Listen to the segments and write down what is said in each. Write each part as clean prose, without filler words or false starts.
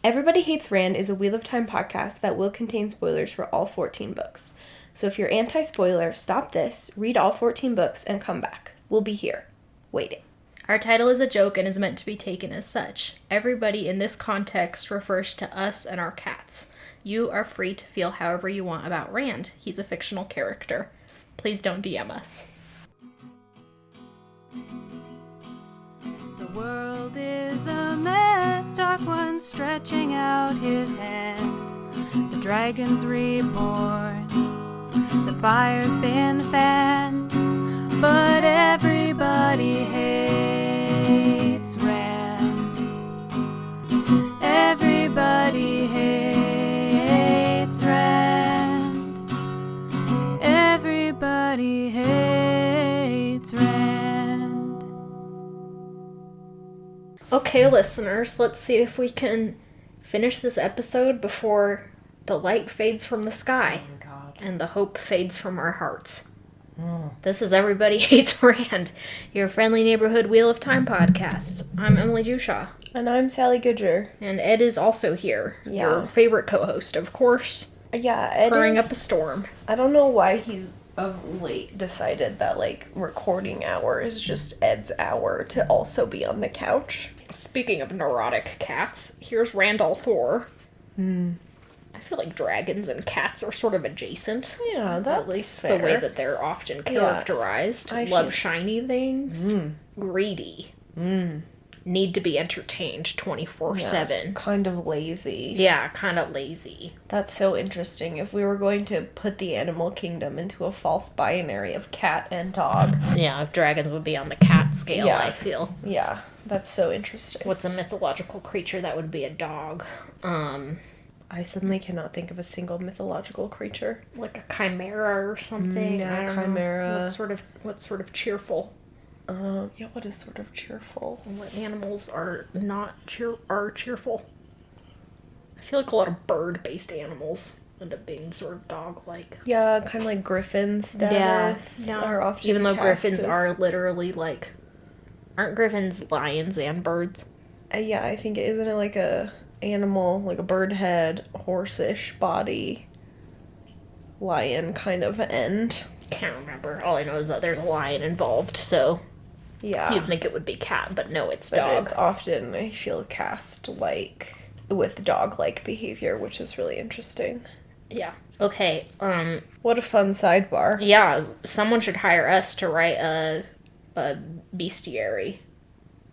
Everybody Hates Rand is a Wheel of Time podcast that will contain spoilers for all 14 books. So if you're anti-spoiler, stop this, read all 14 books, and come back. We'll be here, waiting. Our title is a joke and is meant to be taken as such. Everybody in this context refers to us and our cats. You are free to feel however you want about Rand. He's a fictional character. Please don't DM us. The world is a mess, Dark One stretching out his hand. The dragon's reborn, the fire's been fanned, but everybody hates Rand. Everybody hates Rand. Everybody hates Rand. Okay, listeners, let's see if we can finish this episode before the light fades from the sky and the hope fades from our hearts. This is Everybody Hates Rand, your friendly neighborhood Wheel of Time podcast. I'm Emily Jushaw. And I'm Sally Goodger. And Ed is also here, your favorite co-host, of course. Yeah, Ed purring up a storm. I don't know why he's of late decided that, recording hour is just Ed's hour to also be on the couch. Speaking of neurotic cats, here's Randall Thor. I feel like dragons and cats are sort of adjacent. Yeah, that's at least fair. the way that they're often characterized. I Love feel... shiny things. Greedy. Need to be entertained 24/7. Kind of lazy. Yeah, kind of lazy. That's so interesting. If we were going to put the animal kingdom into a false binary of cat and dog. Yeah, dragons would be on the cat scale, Yeah. I feel. Yeah, that's so interesting. What's a mythological creature that would be a dog? I suddenly cannot think of a single mythological creature. Like a chimera or something. Yeah, I don't chimera. know. What's sort of cheerful? Yeah, what is sort of cheerful? What animals are not cheerful? I feel like a lot of bird-based animals end up being sort of dog-like. Yeah, kind of like griffin status. Yeah. Are often even though cast griffins as... are literally aren't griffins lions and birds? Yeah, I think isn't it like a animal, like a bird head, horse-ish body, lion kind of end. Can't remember. All I know is that there's a lion involved, so yeah, you'd think it would be cat, but no, it's but dog. it's often, I feel, cast with dog-like behavior, which is really interesting. Yeah. Okay. What a fun sidebar. Yeah, someone should hire us to write a bestiary.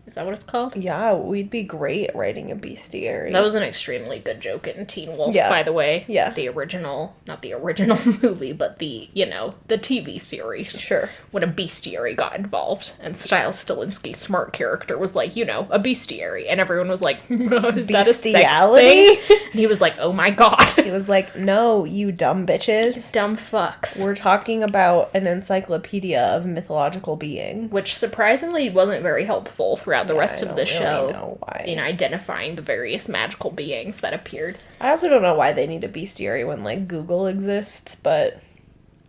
Is that what it's called? Yeah, we'd be great at writing a bestiary. That was an extremely good joke in Teen Wolf, Yeah. by the way. Yeah. The original, not the original movie, but the TV series. Sure. When a bestiary got involved, and Stiles Stilinski's smart character was like, a bestiary. And everyone was like, is that a sex Bestiality? thing? And he was like, oh my god. He was like, no, you dumb bitches. Dumb fucks. We're talking about an encyclopedia of mythological beings. Which surprisingly wasn't very helpful throughout the rest of the show. Really know why. In identifying the various magical beings that appeared. I also don't know why they need a bestiary when Google exists, but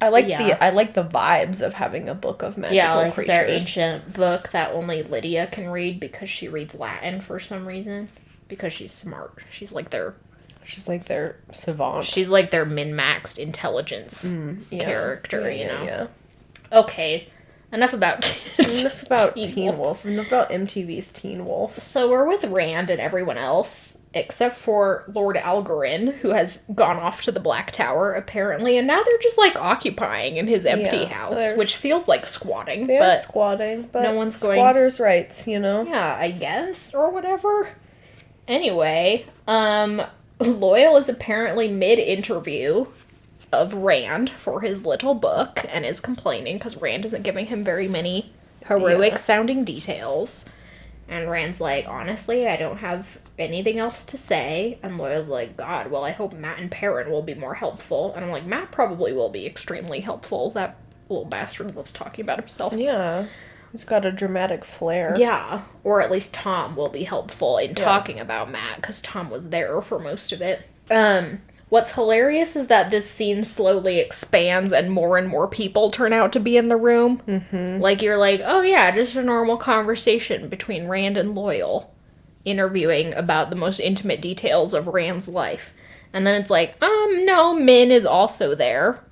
I like the vibes of having a book of magical creatures. Their ancient book that only Lydia can read because she reads Latin for some reason. Because she's smart. She's like their savant. She's like their min-maxed intelligence character, Yeah. Okay. Enough about Teen Wolf. Enough about MTV's Teen Wolf. So we're with Rand and everyone else, except for Lord Algarin, who has gone off to the Black Tower, apparently, and now they're just, occupying in his empty house, which feels like squatting. They're squatting, but no one's going... squatters' rights, Yeah, I guess, or whatever. Anyway, Loyal is apparently mid-interview of Rand for his little book and is complaining because Rand isn't giving him very many heroic-sounding details. And Rand's like, honestly, I don't have anything else to say. And Loyal's like, God, well, I hope Matt and Perrin will be more helpful. And I'm like, Matt probably will be extremely helpful. That little bastard loves talking about himself. Yeah. He's got a dramatic flair. Yeah. Or at least Tom will be helpful in talking about Matt, because Tom was there for most of it. What's hilarious is that this scene slowly expands and more people turn out to be in the room. Mm-hmm. You're like, oh yeah, just a normal conversation between Rand and Loyal. interviewing about the most intimate details of Rand's life. And then it's like, no, Min is also there.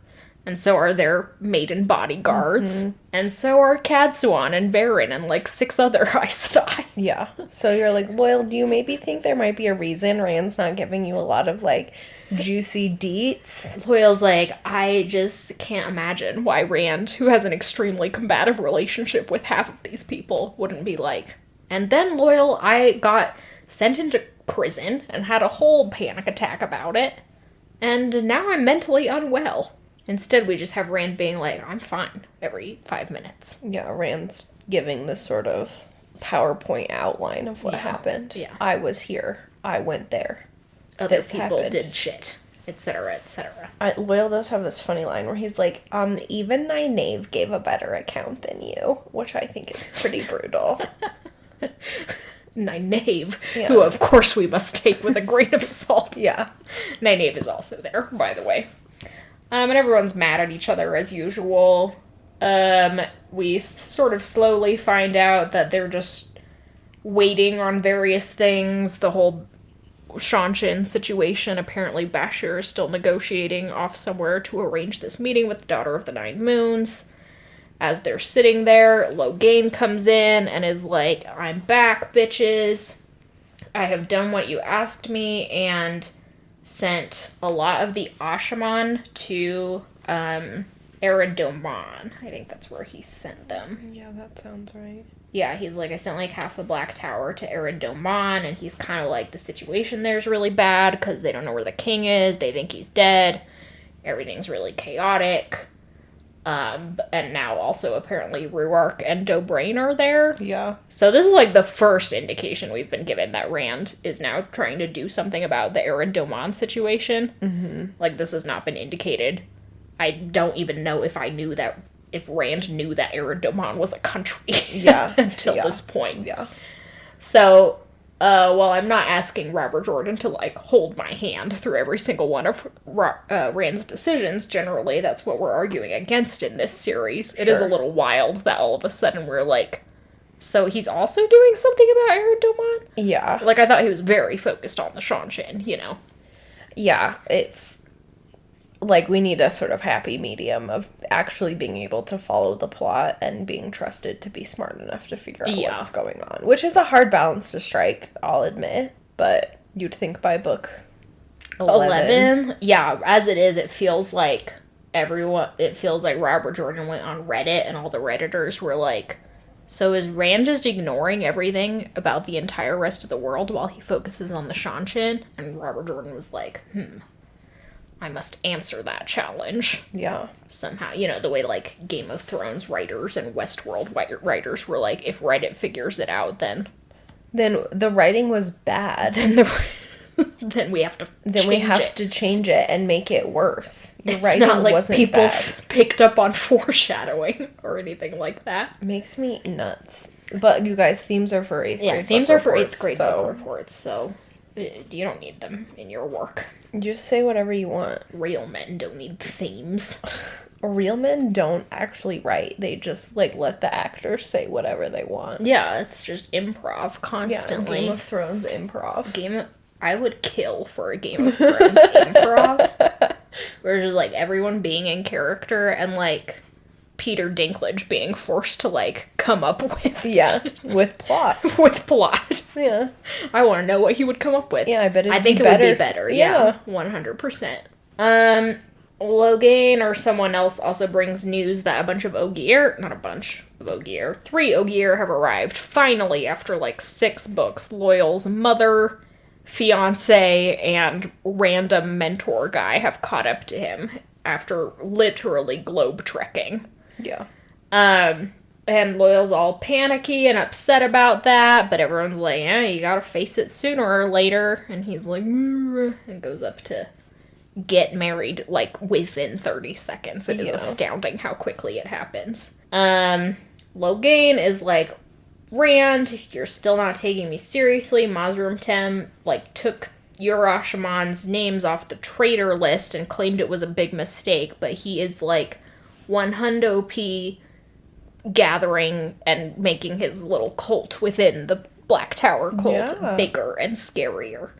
And so are their maiden bodyguards. And so are Kadsuan and Varen and, like, 6 other Aes Sedai. Yeah. So you're like, Loyal, do you maybe think there might be a reason Rand's not giving you a lot of, like, juicy deets? Loyal's like, I just can't imagine why Rand, who has an extremely combative relationship with half of these people, wouldn't be like. And then, Loyal, I got sent into prison and had a whole panic attack about it. And now I'm mentally unwell. Instead, we just have Rand being like, I'm fine, every 5 minutes. Yeah, Rand's giving this sort of PowerPoint outline of what happened. Yeah. I was here. I went there. Other This people happened. did shit, etc., etc. Loyal does have this funny line where he's like, even Nynaeve gave a better account than you, which I think is pretty brutal. Nynaeve, Yeah. who of course we must take with a grain of salt. Yeah. Nynaeve is also there, by the way. And everyone's mad at each other as usual. We sort of slowly find out that they're just waiting on various things. The whole Shanshin situation, apparently Bashir is still negotiating off somewhere to arrange this meeting with the Daughter of the Nine Moons. As they're sitting there, Logain comes in and is like, I'm back, bitches. I have done what you asked me, and sent a lot of the Ashaman to Eridoman. I think that's where he sent them. Yeah, that sounds right. Yeah, he's like, I sent like half the Black Tower to Eridoman, and he's kind of like, the situation there's really bad because they don't know where the king is. They think he's dead. Everything's really chaotic. And now also apparently Ruark and Dobrain are there. Yeah. So this is like the first indication we've been given that Rand is now trying to do something about the Eridoman situation. Mm-hmm. Like, this has not been indicated. I don't even know if Rand knew that Eridoman was a country. Yeah. until this point. Yeah. So, while I'm not asking Robert Jordan to, like, hold my hand through every single one of Rand's decisions, generally that's what we're arguing against in this series. It is a little wild that all of a sudden we're like, so he's also doing something about Eridoman? Yeah. Like, I thought he was very focused on the Shanshin, you know? Yeah, it's like we need a sort of happy medium of actually being able to follow the plot and being trusted to be smart enough to figure out what's going on, which is a hard balance to strike, I'll admit, but you'd think by book 11. Yeah, as it is, it feels like Robert Jordan went on Reddit and all the Redditors were like, so is Rand just ignoring everything about the entire rest of the world while he focuses on the Shanshin? And Robert Jordan was like, I must answer that challenge. Yeah. Somehow, you know, the way, like, Game of Thrones writers and Westworld writers were like, if Reddit figures it out, then the writing was bad. then we have to to change it and make it worse. Your it's writing not like wasn't people bad. Picked up on foreshadowing or anything like that. Makes me nuts. But you guys, themes are for 8th grade. Yeah, themes are for 8th grade so book reports, so you don't need them in your work. just say whatever you want. Real men don't need themes. Real men don't actually write. They just, like, let the actors say whatever they want. Yeah, it's just improv constantly. Yeah, Game of Thrones improv. I would kill for a Game of Thrones improv. Where just, like, everyone being in character and, like, Peter Dinklage being forced to, like, come up with... Yeah, with plot. with plot. Yeah. I want to know what he would come up with. Yeah, I bet I think it would be better. Yeah. 100%. Logain or someone else also brings news that a bunch of Ogier... Not a bunch of Ogier. 3 Ogier have arrived, finally, after, like, 6 books. Loyal's mother, fiance, and random mentor guy have caught up to him after literally globe trekking. Yeah. And Loyal's all panicky and upset about that, but everyone's like, yeah, you gotta face it sooner or later. And he's like, and goes up to get married, like, within 30 seconds. It is astounding how quickly it happens. Logain is like, Rand, you're still not taking me seriously. Mazrim Tem, like, took Urashaman's names off the traitor list and claimed it was a big mistake, but he is, like, 100p gathering and making his little cult within the Black Tower cult Yeah. bigger and scarier.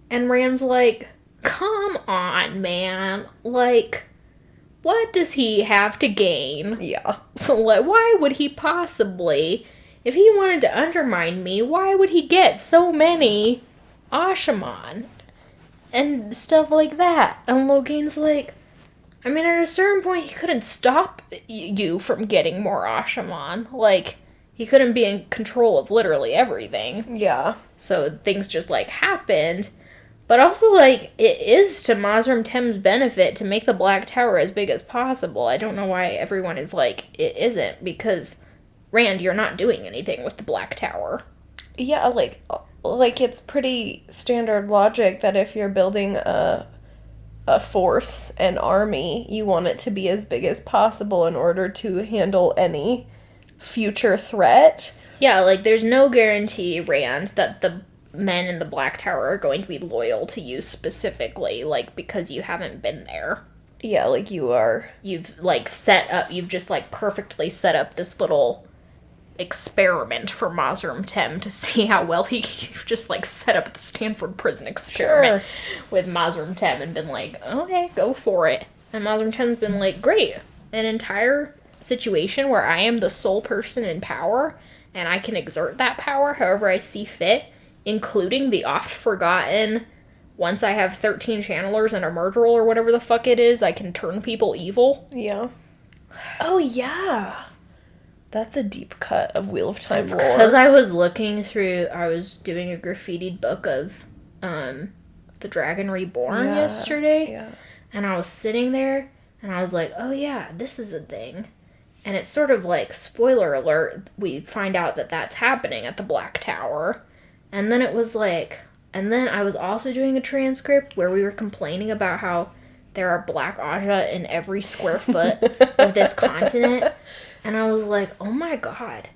And Rand's like, come on, man. Like, what does he have to gain? Yeah. So, like, why would he possibly, if he wanted to undermine me, why would he get so many Ashaman? And stuff like that. And Logain's like, I mean, at a certain point, he couldn't stop you from getting more Ashaman. Like, he couldn't be in control of literally everything. Yeah. So things just, like, happened. But also, like, it is to Mazrim Tem's benefit to make the Black Tower as big as possible. I don't know why everyone is like, it isn't. Because, Rand, you're not doing anything with the Black Tower. Yeah, like it's pretty standard logic that if you're building a force, an army, you want it to be as big as possible in order to handle any future threat. Yeah, like, there's no guarantee, Rand, that the men in the Black Tower are going to be loyal to you specifically, like, because you haven't been there. Yeah, like you are. You've just, like, perfectly set up this little experiment for Mazrim Tem to see how well he just, like, set up the Stanford prison experiment with Mazrim Tem and been like, okay, go for it. And Mazrim Tem's been like, great, an entire situation where I am the sole person in power and I can exert that power however I see fit, including the oft-forgotten, once I have 13 channelers and a murderer or whatever the fuck it is, I can turn people evil. Yeah. Oh, yeah. That's a deep cut of Wheel of Time lore. Because I was doing a graffitied book of The Dragon Reborn yesterday. Yeah. And I was sitting there, and I was like, oh yeah, this is a thing. And it's sort of like, spoiler alert, we find out that that's happening at the Black Tower. And then it was like, and then I was also doing a transcript where we were complaining about how there are Black Aja in every square foot of this continent. And I was like, oh my god,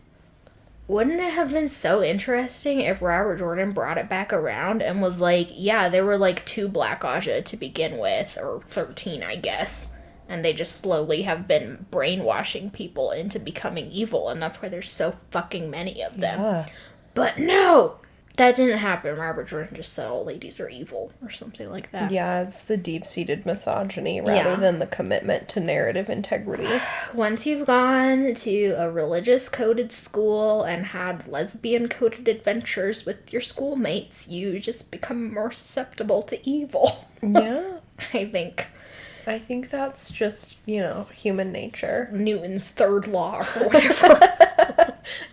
wouldn't it have been so interesting if Robert Jordan brought it back around and was like, yeah, there were like 2 Black Aja to begin with, or 13, I guess. And they just slowly have been brainwashing people into becoming evil, and that's why there's so fucking many of them. Yeah. But no! That didn't happen. Robert Jordan just said all ladies are evil, or something like that. Yeah, it's the deep-seated misogyny rather than the commitment to narrative integrity. Once you've gone to a religious-coded school and had lesbian-coded adventures with your schoolmates, you just become more susceptible to evil. Yeah. I think that's just, human nature. Newton's third law or whatever.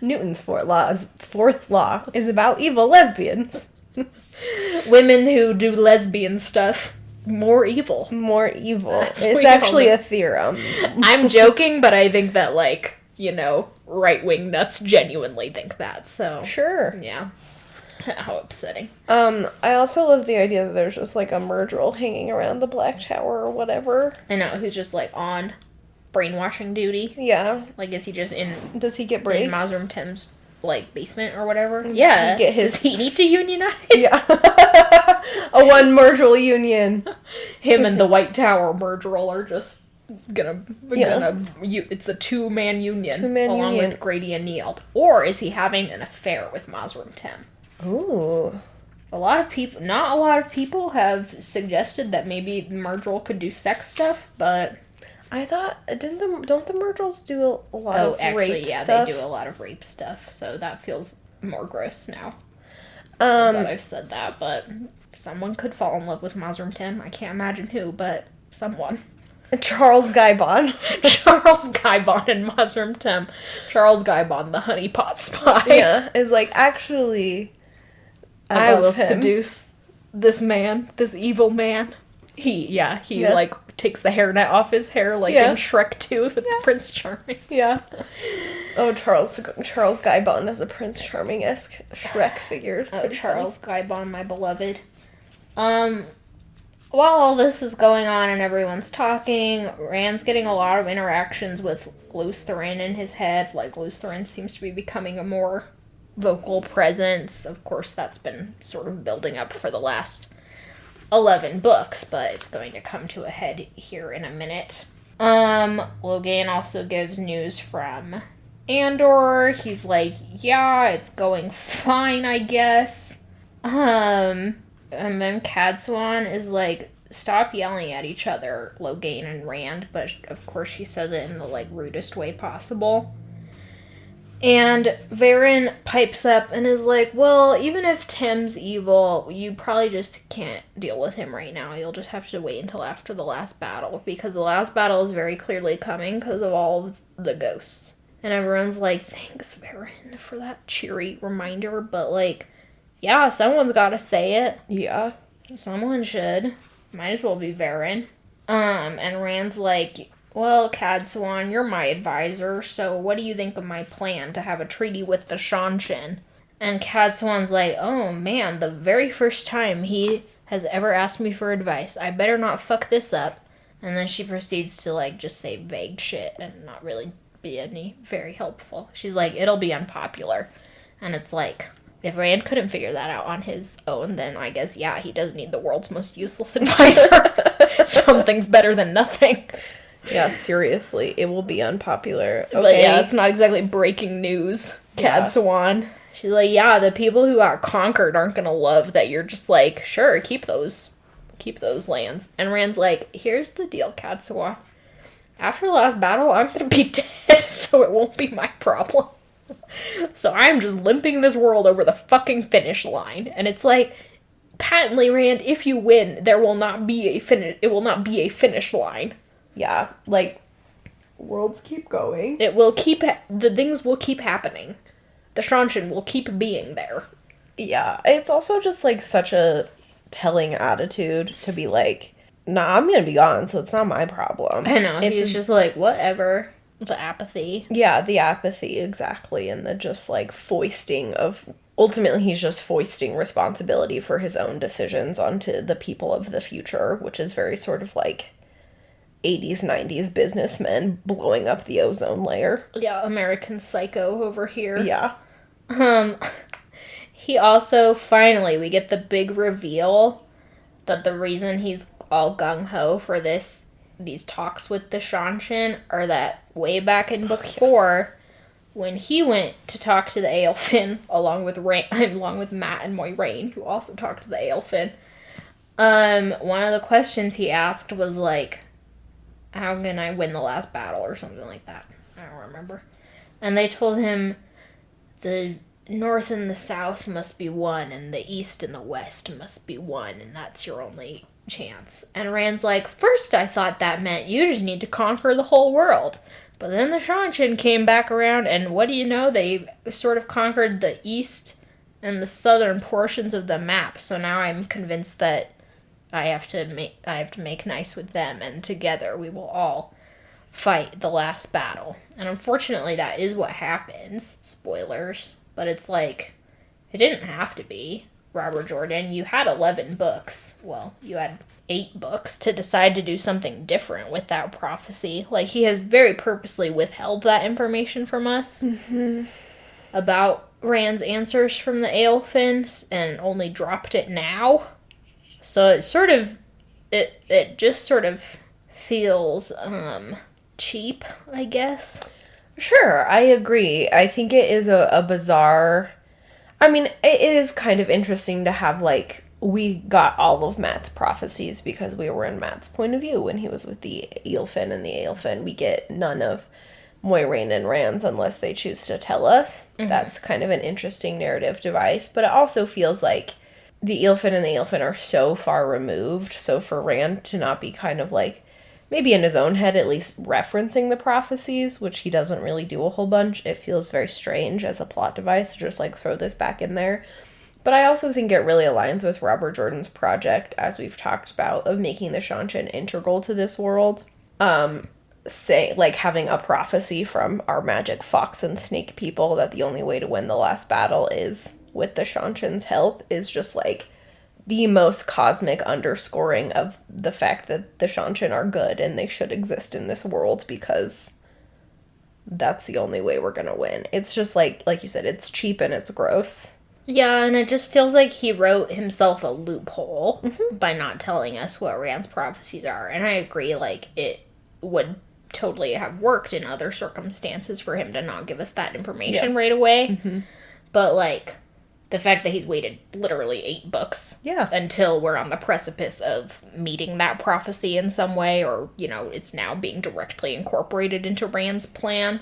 Newton's fourth law is about evil lesbians. Women who do lesbian stuff, more evil. More evil. That's it's actually a theorem. I'm joking, but I think that, right-wing nuts genuinely think that, so. Sure. Yeah. How upsetting. I also love the idea that there's just, a murderer hanging around the Black Tower or whatever. I know, who's just, on brainwashing duty. Yeah. Is he just in... Does he get breaks? In Mazrim Tem's, basement or whatever? Does yeah. He Does he need to unionize? Yeah. A one murderer union. Him and the White Tower murderer are just it's a 2-man union. Along with Grady and Nield. Or is he having an affair with Mazrim Tem? Ooh. Not a lot of people have suggested that maybe Myrtle could do sex stuff, but... I thought, don't the Myrtles do a lot of rape stuff? Yeah, they do a lot of rape stuff, so that feels more gross now. That I've said that, but someone could fall in love with Mazrim Tem. I can't imagine who, but someone. Charles Guybon. Charles Guybon and Mazrim Tem. Charles Guybon, the honeypot spy. Yeah, is actually... I will seduce this man, this evil man. He takes the hairnet off his hair in Shrek 2 with Prince Charming. Yeah. Oh, Charles Guybon as a Prince Charming-esque Shrek figure. Oh, Charles Guybon, my beloved. While all this is going on and everyone's talking, Rand's getting a lot of interactions with Lews Therin in his head. Lews Therin seems to be becoming a more vocal presence. Of course, that's been sort of building up for the last 11 books, but it's going to come to a head here in a minute. Logain also gives news from Andor, he's like, yeah, it's going fine, I guess. And then Cadswan is like, stop yelling at each other, Logain and Rand, but of course she says it in the, like, rudest way possible. And Varen pipes up and is like, well, even if Tim's evil, you probably just can't deal with him right now. You'll just have to wait until after the last battle, because the last battle is very clearly coming because of all of the ghosts. And everyone's like, thanks, Varen, for that cheery reminder, but, like, yeah, someone's gotta say it. Yeah. Someone should. Might as well be Varen. And Rand's like, well, Cadswan, you're my advisor, so what do you think of my plan to have a treaty with the Shanshin? And Cadswan's like, oh man, the very first time he has ever asked me for advice. I better not fuck this up. And then she proceeds to, like, just say vague shit and not really be any very helpful. She's like, it'll be unpopular. And it's like, if Rand couldn't figure that out on his own, then I guess, yeah, he does need the world's most useless advisor. Something's better than nothing. Yeah, seriously, it will be unpopular. Okay. But yeah, it's not exactly breaking news, Cadswan. She's like, yeah, the people who got conquered aren't gonna love that you're just like, sure, keep those lands. And Rand's like, here's the deal, Cadswan. After the last battle, I'm gonna be dead, so it won't be my problem. So I'm just limping this world over the fucking finish line. And it's like, patently, Rand, if you win, there will not be a finish. It will not be a finish line. Yeah, like, worlds keep going. It will keep, the things will keep happening. The Shanshin will keep being there. Yeah, it's also just, like, such a telling attitude to be like, nah, I'm gonna be gone, so it's not my problem. I know, he's just like, whatever. The apathy. Yeah, the apathy, exactly, and the just, like, foisting of, ultimately he's just foisting responsibility for his own decisions onto the people of the future, which is very sort of, like, 80s, 90s businessmen blowing up the ozone layer. Yeah, American Psycho over here. Yeah. He also, finally, we get the big reveal that the reason he's all gung-ho for these talks with the Shanshin are that way back in book 4, when he went to talk to the Aelfin, along with Matt and Moiraine, who also talked to the Aelfin, one of the questions he asked was like, how can I win the last battle, or something like that. I don't remember. And they told him the north and the south must be one, and the east and the west must be one, and that's your only chance. And Rand's like, first I thought that meant you just need to conquer the whole world. But then the Shanshin came back around, and what do you know? They sort of conquered the east and the southern portions of the map. So now I'm convinced that I have to make nice with them, and together we will all fight the last battle. And unfortunately, that is what happens. Spoilers. But it's like, it didn't have to be. Robert Jordan, you had 11 books. Well, you had 8 books to decide to do something different with that prophecy. Like, he has very purposely withheld that information from us about Rand's answers from the Aelfins, and only dropped it now. So it sort of, it just sort of feels, cheap, I guess. Sure, I agree. I think it is a bizarre, I mean, it is kind of interesting to have, like, we got all of Matt's prophecies because we were in Matt's point of view when he was with the Aelfin and the Aelfin. We get none of Moiraine and Rand's unless they choose to tell us. Mm-hmm. That's kind of an interesting narrative device, but it also feels like the Aelfin and the Aelfin are so far removed, so for Rand to not be kind of, like, maybe in his own head at least referencing the prophecies, which he doesn't really do a whole bunch, it feels very strange as a plot device to just, like, throw this back in there. But I also think it really aligns with Robert Jordan's project, as we've talked about, of making the Shanshin integral to this world. Say, like, having a prophecy from our magic fox and snake people that the only way to win the last battle is with the Shanshin's help is just, like, the most cosmic underscoring of the fact that the Shanshin are good and they should exist in this world because that's the only way we're gonna win. It's just, like you said, it's cheap and it's gross. Yeah, and it just feels like he wrote himself a loophole by not telling us what Rand's prophecies are. And I agree, like, it would totally have worked in other circumstances for him to not give us that information right away. But, like, the fact that he's waited literally 8 books until we're on the precipice of meeting that prophecy in some way, or, you know, it's now being directly incorporated into Rand's plan.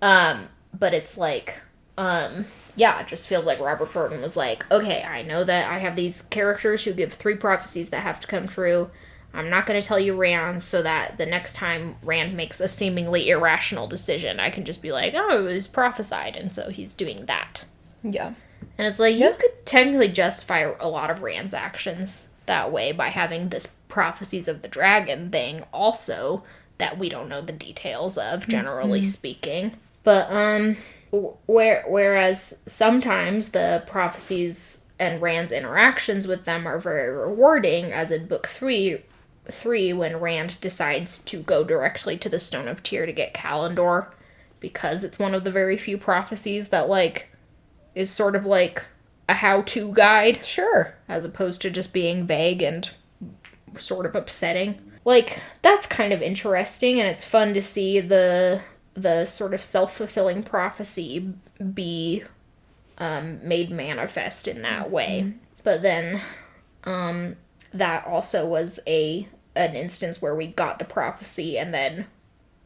But it's like, it just feels like Robert Jordan was like, okay, I know that I have these characters who give 3 prophecies that have to come true. I'm not going to tell you Rand, so that the next time Rand makes a seemingly irrational decision, I can just be like, oh, it was prophesied, and so he's doing that. Yeah. And it's like, you could technically justify a lot of Rand's actions that way by having this prophecies of the dragon thing also that we don't know the details of, generally speaking. But, whereas sometimes the prophecies and Rand's interactions with them are very rewarding, as in book 3, when Rand decides to go directly to the Stone of Tyr to get Kalendor, because it's one of the very few prophecies that, like, is sort of like a how-to guide. Sure. As opposed to just being vague and sort of upsetting. Like, that's kind of interesting, and it's fun to see the sort of self-fulfilling prophecy be made manifest in that way. But then, that also was an instance where we got the prophecy and then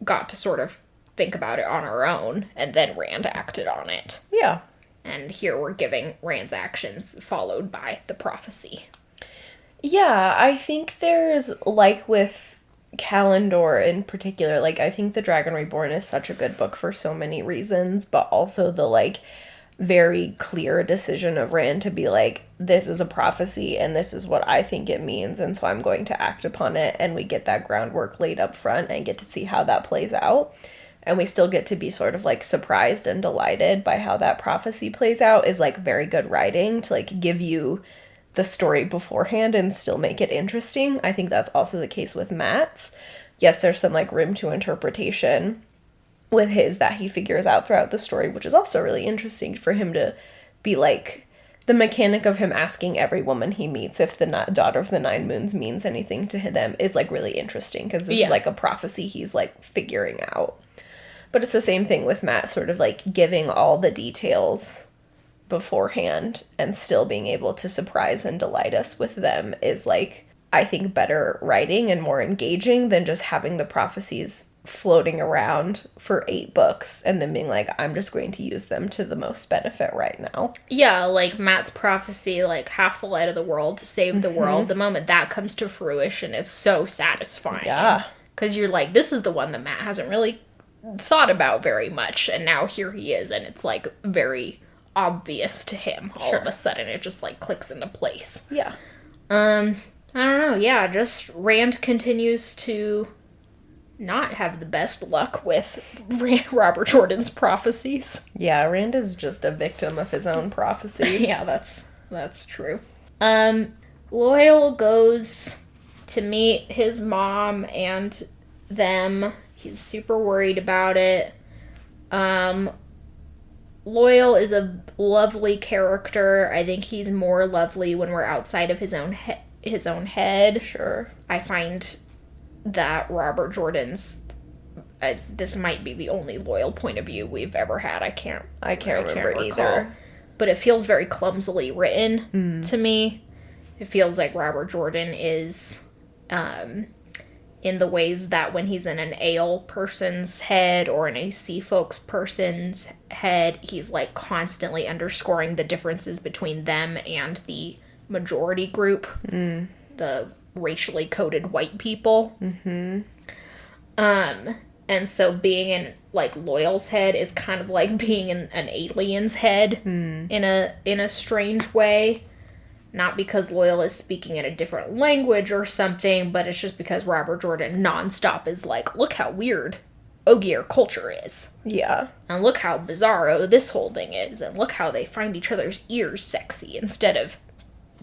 got to sort of think about it on our own, and then Rand acted on it. Yeah. And here we're giving Rand's actions followed by the prophecy. Yeah, I think there's, like with Kalendor in particular, like, I think The Dragon Reborn is such a good book for so many reasons, but also the, like, very clear decision of Rand to be like, this is a prophecy and this is what I think it means, and so I'm going to act upon it, and we get that groundwork laid up front and get to see how that plays out. And we still get to be sort of, like, surprised and delighted by how that prophecy plays out is, like, very good writing to, like, give you the story beforehand and still make it interesting. I think that's also the case with Matt's. Yes, there's some, like, room to interpretation with his that he figures out throughout the story, which is also really interesting for him to be, like, the mechanic of him asking every woman he meets if the Daughter of the Nine Moons means anything to them is, like, really interesting, because this is, like, a prophecy he's, like, figuring out. But it's the same thing with Matt, sort of, like, giving all the details beforehand and still being able to surprise and delight us with them is, like, I think better writing and more engaging than just having the prophecies floating around for 8 books and then being like, I'm just going to use them to the most benefit right now. Yeah, like Matt's prophecy, like, half the light of the world to save the world, the moment that comes to fruition is so satisfying. Yeah. Because you're like, this is the one that Matt hasn't really thought about very much, and now here he is, and it's, like, very obvious to him all of a sudden. It just, like, clicks into place. Yeah. I don't know, yeah, just Rand continues to not have the best luck with Robert Jordan's prophecies. Yeah, Rand is just a victim of his own prophecies. Yeah, that's true. Loyal goes to meet his mom and them. He's super worried about it. Loyal is a lovely character. I think he's more lovely when we're outside of his own head. Sure. I find that Robert Jordan's this might be the only Loyal point of view we've ever had. I can't remember recall, either. But it feels very clumsily written to me. It feels like Robert Jordan is in the ways that when he's in an ale person's head or in a sea folks person's head, he's, like, constantly underscoring the differences between them and the majority group, the racially coded white people. And so being in, like, Loyal's head is kind of like being in an alien's head in a strange way. Not because Loyal is speaking in a different language or something, but it's just because Robert Jordan nonstop is like, look how weird Ogier culture is. Yeah. And look how bizarro this whole thing is. And look how they find each other's ears sexy instead of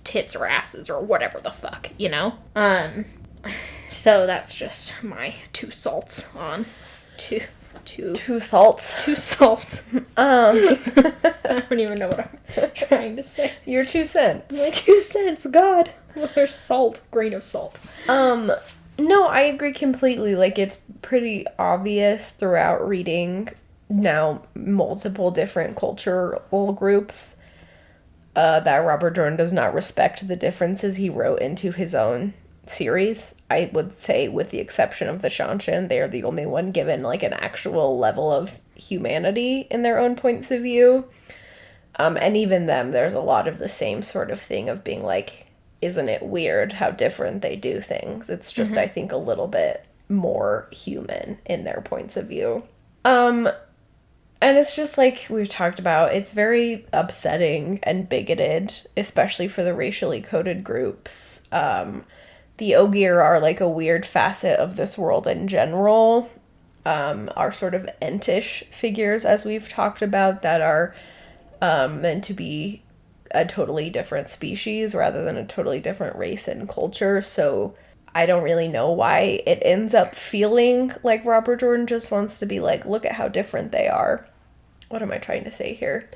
tits or asses or whatever the fuck, you know? So that's just my 2 salts on two salts. 2 salts. I don't even know what I'm trying to say. Your 2 cents. My 2 cents, God. There's salt, grain of salt. No, I agree completely. Like, it's pretty obvious throughout reading now multiple different cultural groups that Robert Jordan does not respect the differences he wrote into his own series. I would say, with the exception of the Shanshan, they are the only one given, like, an actual level of humanity in their own points of view. And even them, there's a lot of the same sort of thing of being like, isn't it weird how different they do things? It's just, I think, a little bit more human in their points of view. And it's just like we've talked about, it's very upsetting and bigoted, especially for the racially coded groups. The Ogier are like a weird facet of this world in general. Are sort of entish figures, as we've talked about, that are meant to be a totally different species rather than a totally different race and culture. So I don't really know why it ends up feeling like Robert Jordan just wants to be like, look at how different they are. What am I trying to say here?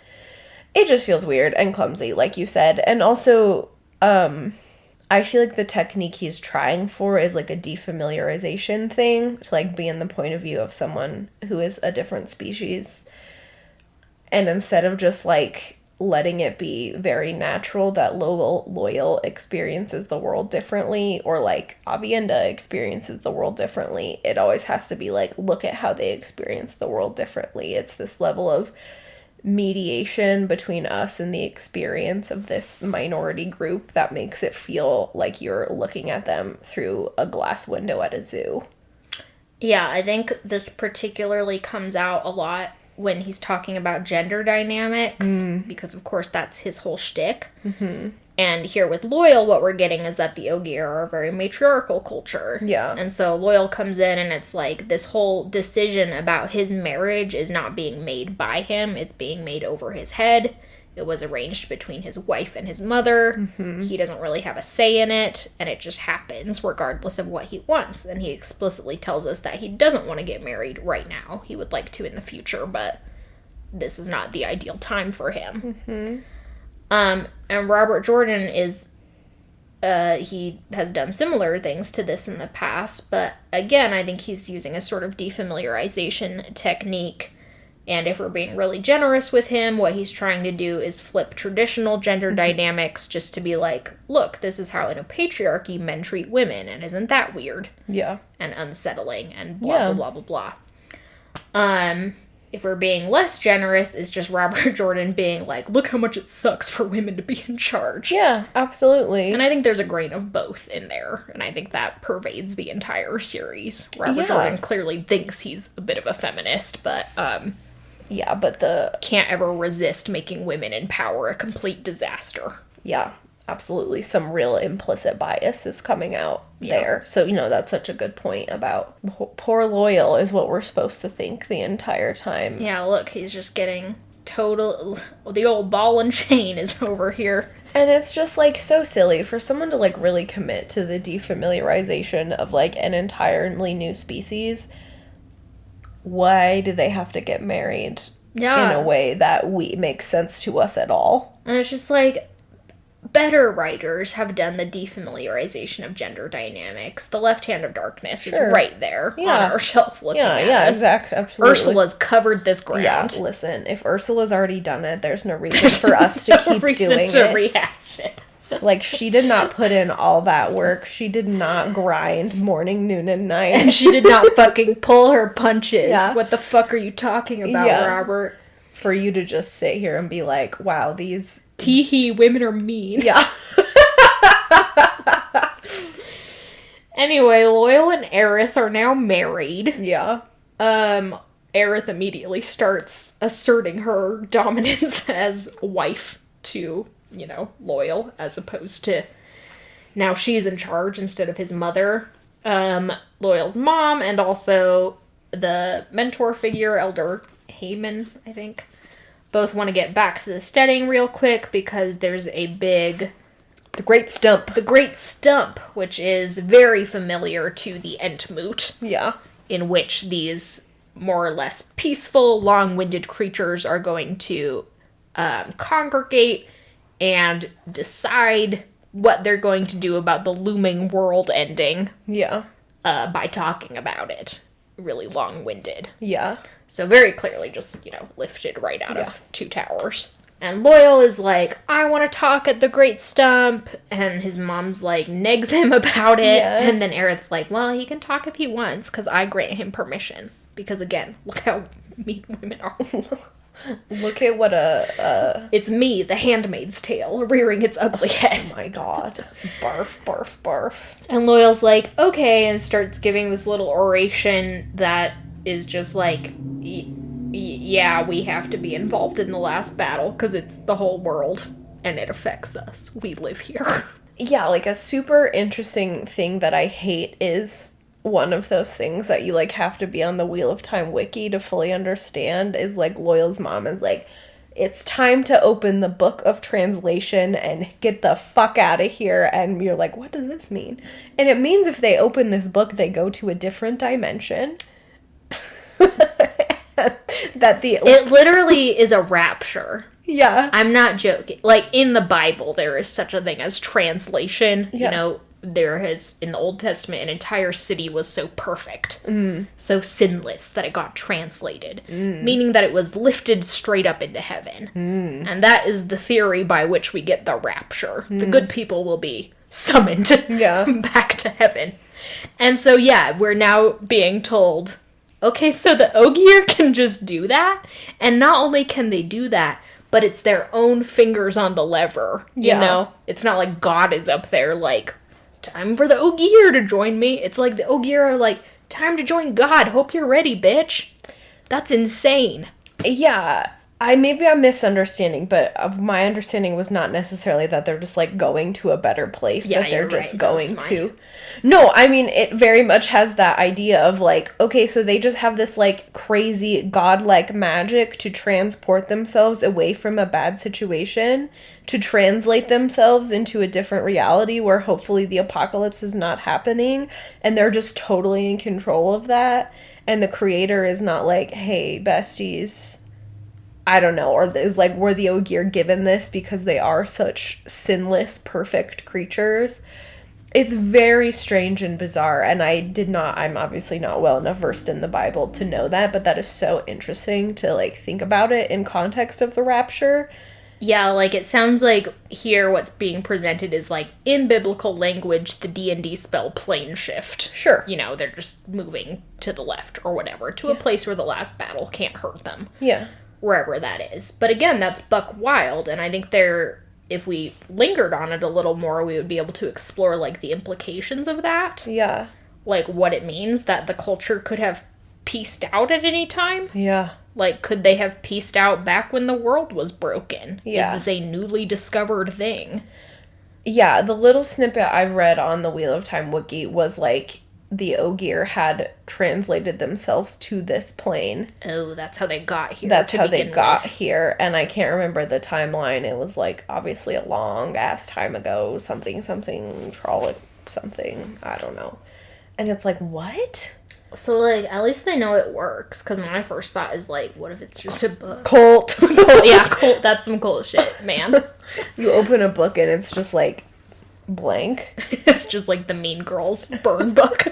It just feels weird and clumsy, like you said. And also, I feel like the technique he's trying for is like a defamiliarization thing, to like be in the point of view of someone who is a different species. And instead of just like letting it be very natural that Loyal experiences the world differently, or like Avienda experiences the world differently, it always has to be like, look at how they experience the world differently. It's this level of mediation between us and the experience of this minority group that makes it feel like you're looking at them through a glass window at a zoo. Yeah, I think this particularly comes out a lot when he's talking about gender dynamics, because of course that's his whole shtick. And here with Loyal, what we're getting is that the Ogier are a very matriarchal culture. Yeah. And so Loyal comes in and it's like this whole decision about his marriage is not being made by him, it's being made over his head. It was arranged between his wife and his mother. He doesn't really have a say in it, and it just happens regardless of what he wants. And he explicitly tells us that he doesn't want to get married right now. He would like to in the future, but this is not the ideal time for him. And Robert Jordan is, he has done similar things to this in the past, but again, I think he's using a sort of defamiliarization technique. And if we're being really generous with him, what he's trying to do is flip traditional gender dynamics just to be like, look, this is how in a patriarchy men treat women, and isn't that weird? Yeah. And unsettling, and blah, blah, blah, blah, blah. If we're being less generous, it's just Robert Jordan being like, look how much it sucks for women to be in charge. Yeah, absolutely. And I think there's a grain of both in there, and I think that pervades the entire series. Robert Jordan clearly thinks he's a bit of a feminist, but, yeah, but can't ever resist making women in power a complete disaster. Yeah, absolutely. Some real implicit bias is coming out there. So, that's such a good point about poor Loyal is what we're supposed to think the entire time. Yeah, look, he's just getting the old ball and chain is over here. And it's just, like, so silly for someone to, like, really commit to the defamiliarization of, like, an entirely new species. Why do they have to get married in a way that makes sense to us at all? And it's just like, better writers have done the defamiliarization of gender dynamics. The Left Hand of Darkness is right there on our shelf looking at us. Yeah, exactly. Absolutely. Ursula's covered this ground. Yeah, listen, if Ursula's already done it, there's no reason for us to keep doing it. Rehash it. Like, she did not put in all that work. She did not grind morning, noon, and night. And she did not fucking pull her punches. Yeah. What the fuck are you talking about, Robert? For you to just sit here and be like, wow, these... Tee-hee, women are mean. Yeah. Anyway, Loyal and Aerith are now married. Yeah. Aerith immediately starts asserting her dominance as wife to... Loyal, as opposed to now she's in charge instead of his mother. Loyal's mom and also the mentor figure, Elder Heyman, I think, both want to get back to the steading real quick because there's a big... The Great Stump. The Great Stump, which is very familiar to the Entmoot. Yeah. In which these more or less peaceful, long-winded creatures are going to congregate and decide what they're going to do about the looming world ending. Yeah. by talking about it. Really long-winded. Yeah. So very clearly just, lifted right out of Two Towers. And Loyal is like, I want to talk at the Great Stump. And his mom's like, negs him about it. Yeah. And then Aerith's like, well, he can talk if he wants, because I grant him permission. Because again, look how mean women are. Look at what It's me, the Handmaid's Tale, rearing its ugly head. Oh my god. Barf, barf, barf. And Loyal's like, okay, and starts giving this little oration that is just like, yeah, we have to be involved in the last battle, because it's the whole world, and it affects us. We live here. Yeah, like, a super interesting thing that I hate is one of those things that you, like, have to be on the Wheel of Time wiki to fully understand is, like, Loyal's mom is like, it's time to open the book of translation and get the fuck out of here. And you're like, what does this mean? And it means if they open this book, they go to a different dimension. It literally is a rapture. Yeah. I'm not joking. Like, in the Bible, there is such a thing as translation. Yeah. There has, in the Old Testament, an entire city was so perfect, so sinless, that it got translated, meaning that it was lifted straight up into heaven. And that is the theory by which we get the rapture. The good people will be summoned back to heaven. And so, yeah, we're now being told, okay, so the Ogier can just do that, and not only can they do that, but it's their own fingers on the lever, you know? It's not like God is up there, like, time for the Ogier to join me. It's like the Ogier are like, time to join God. Hope you're ready, bitch. That's insane. Yeah. Maybe I'm misunderstanding, but my understanding was not necessarily that they're just, like, going to a better place, that they're just going to. No, I mean, it very much has that idea of, like, okay, so they just have this, like, crazy godlike magic to transport themselves away from a bad situation, to translate themselves into a different reality where hopefully the apocalypse is not happening, and they're just totally in control of that, and the creator is not like, hey, besties, I don't know, or is like, were the Ogier given this because they are such sinless, perfect creatures? It's very strange and bizarre, and I'm obviously not well enough versed in the Bible to know that, but that is so interesting to, like, think about it in context of the rapture. Yeah, like, it sounds like here what's being presented is, like, in biblical language, the D&D spell plane shift. Sure. They're just moving to the left or whatever, to a place where the last battle can't hurt them. Yeah. Wherever that is. But again, that's buck wild, and I think if we lingered on it a little more, we would be able to explore, like, the implications of that. Yeah. Like, what it means that the culture could have pieced out at any time. Yeah. Like, could they have pieced out back when the world was broken? Yeah. Is this a newly discovered thing? Yeah, the little snippet I've read on the Wheel of Time wiki was, like, the Ogier had translated themselves to this plane. Oh, that's how they got here. That's how they got here, and I can't remember the timeline. It was, like, obviously a long-ass time ago, something, Trolloc, something, I don't know. And it's like, what? So, like, at least they know it works, because my first thought is, like, what if it's just a book? Cult. Yeah, cult, that's some cult shit, man. You open a book and it's just, like, blank. It's just like the Mean Girls burn book.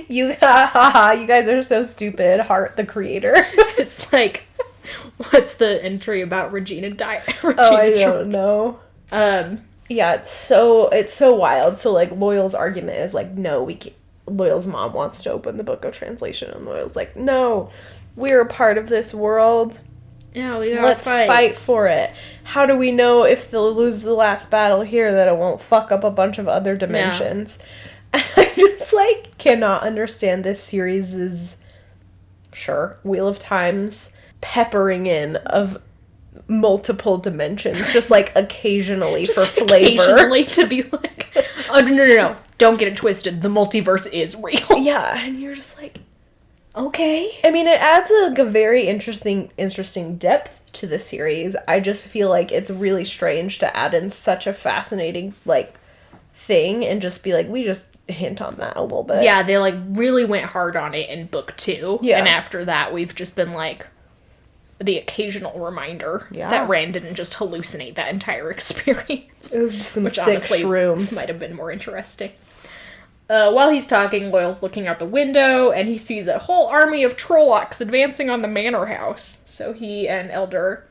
You guys are so stupid. Heart the creator. It's like, what's the entry about Regina Regina I don't know. Yeah, it's so wild. So, like, Loyal's argument is like, no, we can't. Loyal's mom wants to open the book of translation, and Loyal's like, no, we're a part of this world. Yeah, we gotta Let's fight for it. How do we know if they'll lose the last battle here that it won't fuck up a bunch of other dimensions? Yeah. And I just, like, cannot understand this series is, sure, Wheel of Time's peppering in of multiple dimensions, just, like, occasionally for flavor. Occasionally to be like, oh, no. Don't get it twisted. The multiverse is real. Yeah, and you're just like, okay. I mean, it adds like a very interesting depth to the series. I just feel like it's really strange to add in such a fascinating, like, thing and just be like, we just hint on that a little bit. Yeah, they, like, really went hard on it in book 2. Yeah. And after that, we've just been, like, the occasional reminder that Rand didn't just hallucinate that entire experience. It was just some which sick honestly shrooms. might have been more interesting. while he's talking, Loyal's looking out the window, and he sees a whole army of Trollocs advancing on the manor house. So he and Elder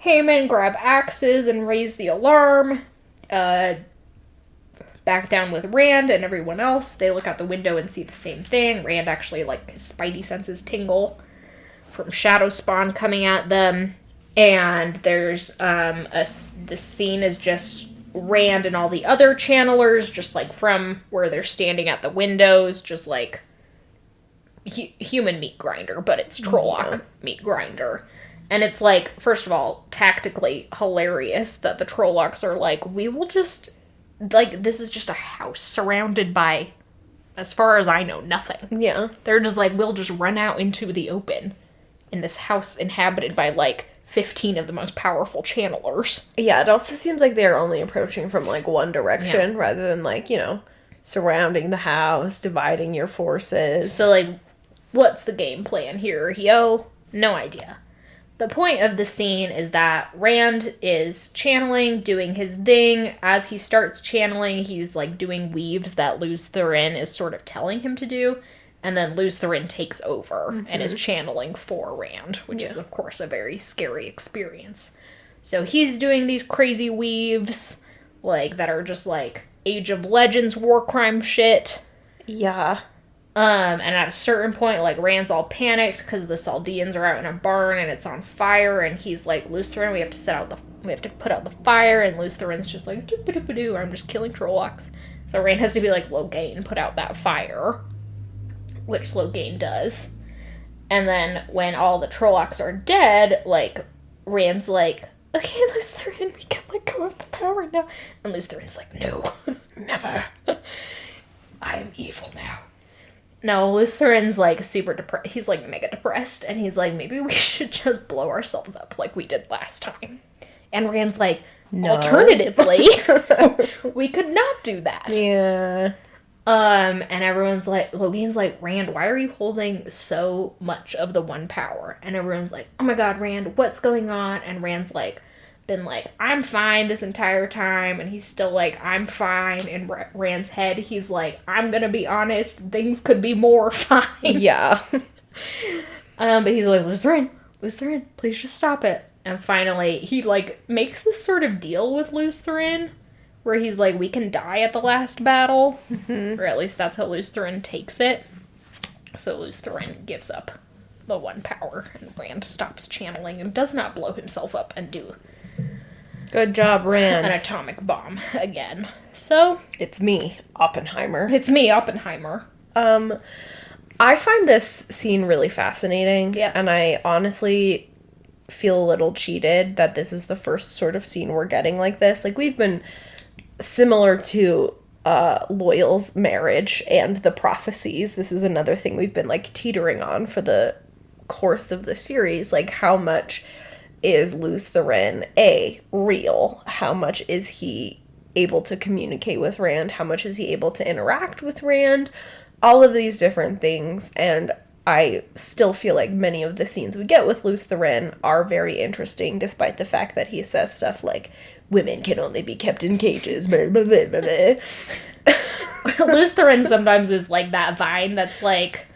Heyman grab axes and raise the alarm. Back down with Rand and everyone else. They look out the window and see the same thing. Rand actually, like, his spidey senses tingle from shadow spawn coming at them. And there's, the scene is just Rand and all the other channelers, just, like, from where they're standing at the windows, just, like, human meat grinder, but it's Trolloc meat grinder. And it's, like, first of all, tactically hilarious that the Trollocs are like, we will just... Like, this is just a house surrounded by, as far as I know, nothing. Yeah. They're just like, we'll just run out into the open in this house inhabited by, like, 15 of the most powerful channelers. Yeah, it also seems like they're only approaching from, like, one direction rather than, like, you know, surrounding the house, dividing your forces. So, like, what's the game plan here, yo? No idea. The point of the scene is that Rand is channeling, doing his thing. As he starts channeling, he's, like, doing weaves that Luz Thurin is sort of telling him to do. And then Luz Thurin takes over and is channeling for Rand, which is, of course, a very scary experience. So he's doing these crazy weaves, like, that are just, like, Age of Legends war crime shit. Yeah. And at a certain point, like, Rand's all panicked because the Saldeans are out in a barn and it's on fire, and he's like, Luz Thurin, we have to put out the fire, and Luz Thurin's just like, doo-ba-doo-ba-doo, I'm just killing Trollocs. So Rand has to be like, Loghain, put out that fire, which Loghain does. And then when all the Trollocs are dead, like, Rand's like, okay, Luz Thurin, we can let go of the power now. And Luz Thurin's like, no, never. I am evil now. No, Luz Thurin's, like, super depressed. He's, like, mega depressed. And he's like, maybe we should just blow ourselves up like we did last time. And Rand's like, no. Alternatively, we could not do that. Yeah. And everyone's like, Loghain's like, Rand, why are you holding so much of the one power? And everyone's like, oh my god, Rand, what's going on? And Rand's like, been like, I'm fine this entire time, and he's still like, I'm fine. In Rand's head, he's like, I'm gonna be honest, things could be more fine. Yeah. But he's like, Luz Thurin, please just stop it. And finally, he, like, makes this sort of deal with Luz Thurin, where he's like, we can die at the last battle. Or at least that's how Luz Thurin takes it. So Luz Thurin gives up the one power, and Rand stops channeling and does not blow himself up and do good job, Rand. an atomic bomb again. So It's me, Oppenheimer. I find this scene really fascinating. Yeah. And I honestly feel a little cheated that this is the first sort of scene we're getting like this. Like, we've been similar to Loyal's marriage and the prophecies. This is another thing we've been, like, teetering on for the course of the series. Like, how much is Luz Thurin real? How much is he able to communicate with Rand? How much is he able to interact with Rand? All of these different things. And I still feel like many of the scenes we get with Luz Thurin are very interesting, despite the fact that he says stuff like, women can only be kept in cages. Blah, blah, blah, blah, blah. Luz Thurin sometimes is like that vine that's like,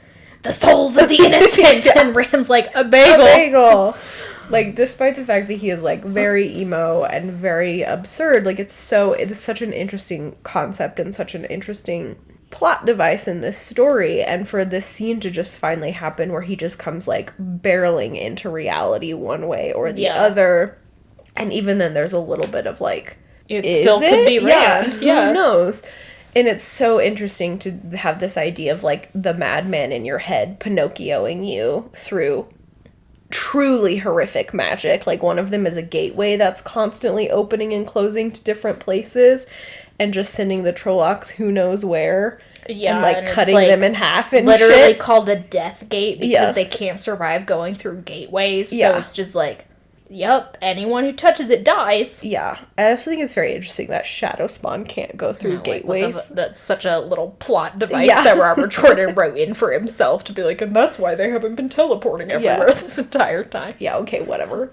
the souls of the innocent, and Rand's like, a bagel. A bagel. Like, despite the fact that he is, like, very emo and very absurd, like, it's such an interesting concept and such an interesting plot device in this story, and for this scene to just finally happen where he just comes, like, barreling into reality one way or the other, and even then there's a little bit of, like, it still could be Rand. Yeah. Who knows? And it's so interesting to have this idea of, like, the madman in your head Pinocchioing you through truly horrific magic. Like, one of them is a gateway that's constantly opening and closing to different places, and just sending the Trollocs who knows where, and, like, cutting them in half and literally shit. Called a death gate because they can't survive going through gateways. So it's just like, yep, anyone who touches it dies. Yeah. I also think it's very interesting that Shadow Spawn can't go through gateways. Like, that's such a little plot device that Robert Jordan wrote in for himself to be like, and that's why they haven't been teleporting everywhere this entire time. Yeah, okay, whatever.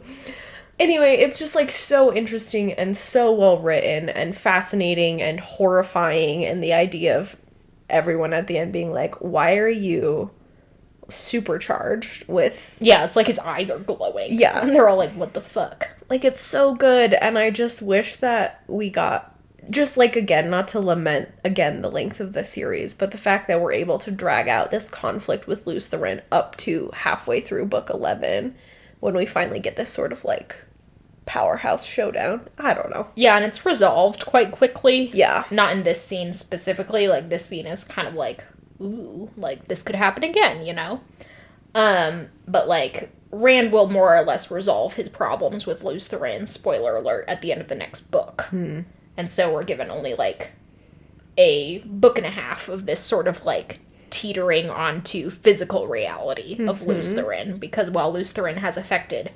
Anyway, it's just, like, so interesting and so well written and fascinating and horrifying, and the idea of everyone at the end being like, why are you supercharged with... Yeah, it's like his eyes are glowing. Yeah. And they're all like, what the fuck? Like, it's so good, and I just wish that we got... Just, like, again, not to lament, again, the length of the series, but the fact that we're able to drag out this conflict with Luz Therin up to halfway through book 11, when we finally get this sort of, like, powerhouse showdown. I don't know. Yeah, and it's resolved quite quickly. Yeah. Not in this scene specifically. Like, this scene is kind of like, ooh, like, this could happen again, you know? But, like, Rand will more or less resolve his problems with Luz Therin, spoiler alert, at the end of the next book. And so we're given only, like, a book and a half of this sort of, like, teetering onto physical reality of Luz Therin, because while Luz Therin has affected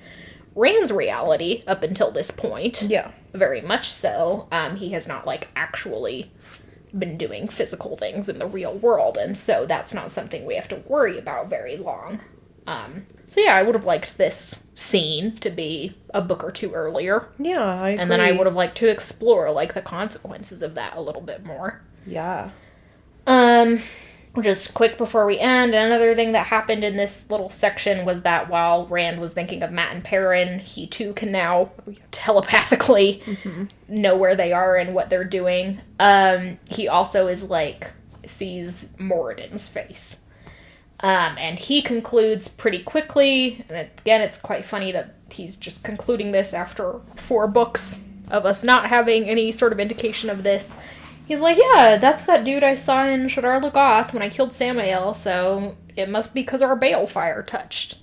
Rand's reality up until this point, Yeah. very much so, he has not, like, actually been doing physical things in the real world, and so that's not something we have to worry about very long. So yeah, I would have liked this scene to be a book or two earlier. Yeah, I agree. And then I would have liked to explore, like, the consequences of that a little bit more. Yeah. Just quick before we end, another thing that happened in this little section was that while Rand was thinking of Matt and Perrin, he too can now telepathically know where they are and what they're doing. He also is, like, sees Moradin's face. And he concludes pretty quickly, and again, it's quite funny that he's just concluding this after 4 books of us not having any sort of indication of this. He's like, yeah, that's that dude I saw in Shadar Logoth when I killed Samael, so it must be because our balefire touched.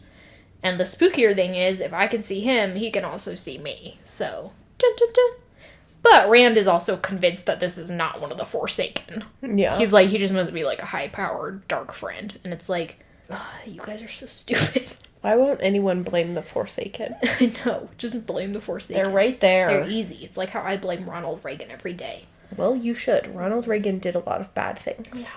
And the spookier thing is, if I can see him, he can also see me, so... Dun, dun, dun. But Rand is also convinced that this is not one of the Forsaken. Yeah. He's like, he just must be, like, a high-powered dark friend. And it's like, you guys are so stupid. Why won't anyone blame the Forsaken? I know. Just blame the Forsaken. They're right there. They're easy. It's like how I blame Ronald Reagan every day. Well, you should. Ronald Reagan did a lot of bad things.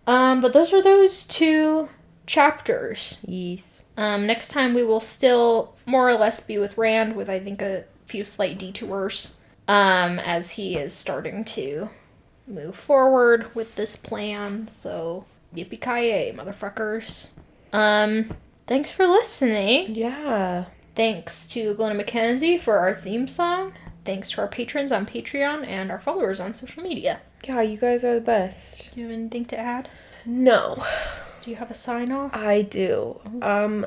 Yeah. But those are those 2 chapters. Yes. Next time we will still more or less be with Rand, with, I think, a few slight detours. As he is starting to move forward with this plan, so yippee-ki-yay, motherfuckers. Thanks for listening. Yeah. Thanks to Glenna McKenzie for our theme song. Thanks to our patrons on Patreon and our followers on social media. Yeah, you guys are the best. Do you have anything to add? No. Do you have a sign-off? I do.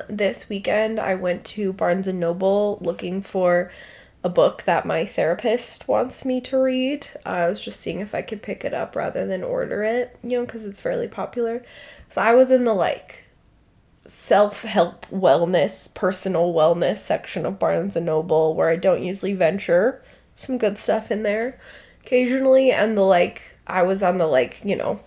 This weekend I went to Barnes & Noble looking for a book that my therapist wants me to read. I was just seeing if I could pick it up rather than order it, you know, because it's fairly popular. So I was in the, like, self-help wellness, personal wellness section of Barnes & Noble, where I don't usually venture. Some good stuff in there occasionally. And I was on the, you know,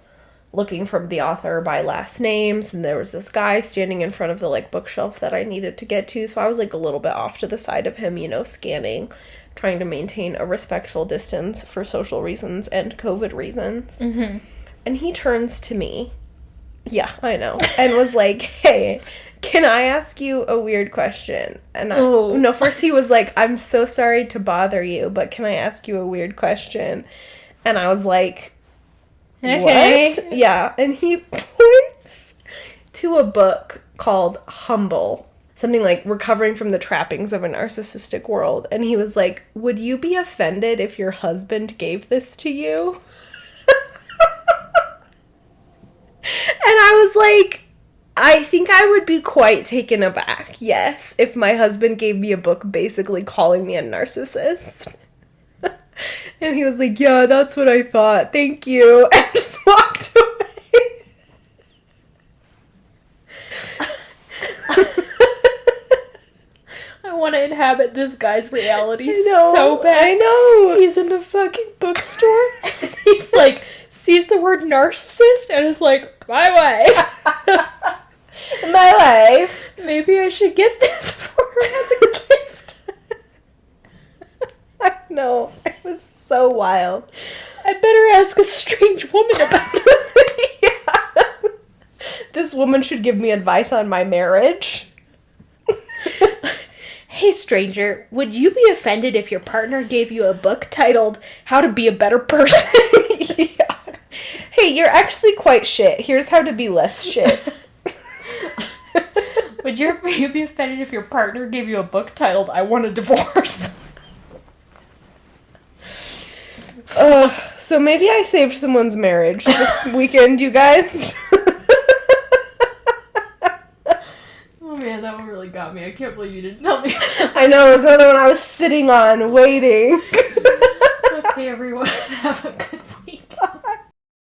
looking from the author by last names, and there was this guy standing in front of the, bookshelf that I needed to get to, so I was, a little bit off to the side of him, you know, scanning, trying to maintain a respectful distance for social reasons and COVID reasons. Mm-hmm. And he turns to me, yeah, I know, and was like, hey, can I ask you a weird question? And no, first he was like, I'm so sorry to bother you, but can I ask you a weird question? And I was like, okay. What? Yeah, and he points to a book called Humble. Something like Recovering from the Trappings of a Narcissistic World. And he was like, would you be offended if your husband gave this to you? And I was like, I think I would be quite taken aback, yes, if my husband gave me a book basically calling me a narcissist. And he was like, yeah, that's what I thought. Thank you. And just walked away. I want to inhabit this guy's reality know, so bad. I know. He's in the fucking bookstore, and he's like, sees the word narcissist, and is like, my wife. My wife. Maybe I should get this for her as a gift. I know. It was so wild. I better ask a strange woman about it. Yeah. This woman should give me advice on my marriage. Hey, stranger, would you be offended if your partner gave you a book titled How to Be a Better Person? Yeah. Hey, hey, you're actually quite shit. Here's how to be less shit. Would you be offended if your partner gave you a book titled I Want a Divorce? So maybe I saved someone's marriage this weekend, you guys. Oh man, that one really got me. I can't believe you didn't tell me. I know, it was another one I was sitting on, waiting. Okay, everyone, have a good